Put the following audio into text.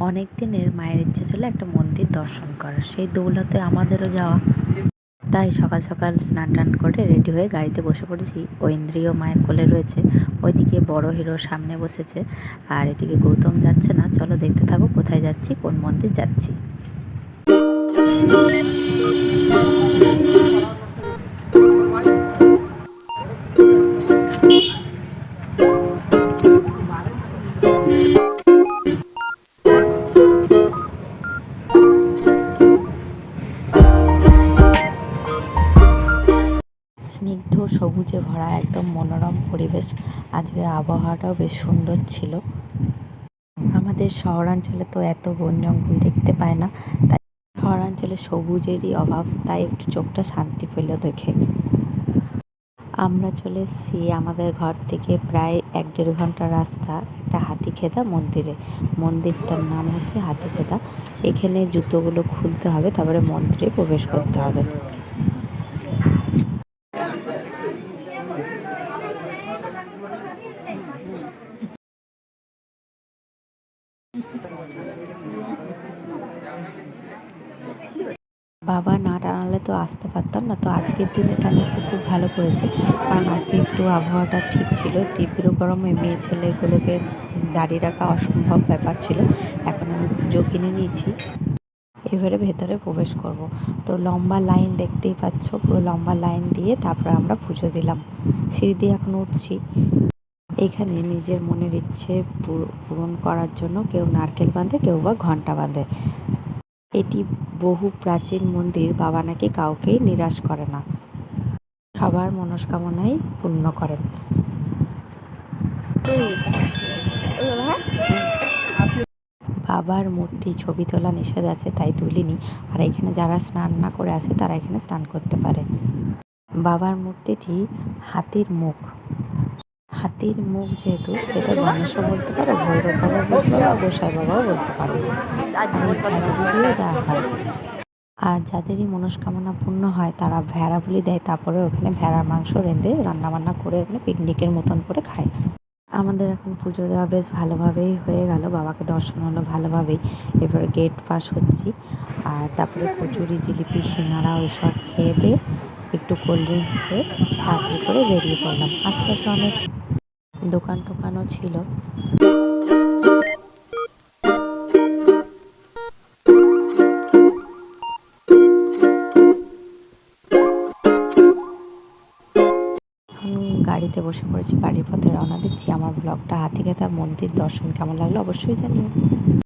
অনেক দিনের মায়ের ইচ্ছে ছিল একটা মন্দির দর্শন করার, সেই দৌলতে আমাদেরও যাওয়া। তাই সকাল সকাল স্নান টান করে রেডি হয়ে গাড়িতে বসে পড়েছি। ঐন্দ্রিয় মায়ের কোলে রয়েছে, ওইদিকে বড় হিরো সামনে বসেছে, আর এদিকে গৌতম যাচ্ছে না। চলো দেখতে থাকো কোথায় যাচ্ছি, কোন মন্দির যাচ্ছি। স্নিগ্ধ সবুজে ভরা একদম মনোরম পরিবেশ। আজকের আবহাওয়াটাও বেশ সুন্দর ছিল। আমাদের শহরাঞ্চলে তো এত বন জঙ্গল দেখতে পায় না, তাই শহরাঞ্চলে সবুজেরই অভাব, তাই একটু চোখটা শান্তি পেল দেখে। আমরা চলে এসেছি আমাদের ঘর থেকে প্রায় 1-1.5 ঘন্টার রাস্তা একটা হাতিখেদা মন্দিরে। মন্দিরটার নাম হচ্ছে হাতিখেদা। এখানে জুতোগুলো খুলতে হবে, তারপরে মন্দিরে প্রবেশ করতে হবে। বাবা না টানালে তো আসতে পারতাম না, তো আজকের দিনে টানিয়েছে, খুব ভালো করেছে। কারণ আজকে একটু আবহাওয়াটা ঠিক ছিল। তীব্র গরমে মেয়ে ছেলেগুলোকে দাঁড়িয়ে রাখা অসম্ভব ব্যাপার ছিল। এখন আমি পুজো কিনে নিয়েছি, এবারে ভেতরে প্রবেশ করব। তো লম্বা লাইন দেখতেই পাচ্ছ, পুরো লম্বা লাইন দিয়ে তারপর আমরা পুজো দিলাম। সিঁড়ি দিয়ে এখন উঠছি। এখানে নিজের মনের ইচ্ছে পূরণ করার জন্য কেউ নারকেল বাঁধে, কেউ বা ঘণ্টা বাঁধে। এটি বহু প্রাচীন মন্দির, বাবা নাকি কাউকেই নিরাশ করে না, সবার মনস্কামনাই পূর্ণ করেন। বাবার মূর্তি ছবি তোলা নিষেধ আছে, তাই তুলিনি। আর এখানে যারা স্নান না করে আসে তারা এখানে স্নান করতে পারে। বাবার মূর্তিটি হাতির মুখ। হাতির মুখ যেহেতু, সেটা গণেশও বলতে পারো, ভৈরব বাবা বলতে পারো, আর গোসাই বাবাও বলতে পারো। আর এই ভেড়া বলিও দেওয়া হয়। আর যাদেরই মনস্কামনা পূর্ণ হয় তারা ভেড়া বলি দেয়, তারপরে ওখানে ভেড়ার মাংস রেঁধে রান্নাবান্না করে ওখানে পিকনিকের মতন করে খায়। আমাদের এখন পুজো দেওয়া বেশ ভালোভাবেই হয়ে গেল, বাবাকে দর্শন হলো ভালোভাবেই। এবারে গেট পাস হচ্ছি, আর তারপরে কচুরি, জিলিপি, সিঙ্গারা ওইসব খেয়ে দিয়ে একটু কোল্ড ড্রিঙ্কস খেয়ে তাড়াতাড়ি করে বেরিয়ে পড়লাম। আশেপাশে অনেক দোকান টোকানও ছিল। এখন গাড়িতে বসে পড়েছি, বাড়ির পথে রওনা দিচ্ছি। আমার ব্লগটা হাতিখেদা মন্দির দর্শন কেমন লাগলো অবশ্যই জানিও।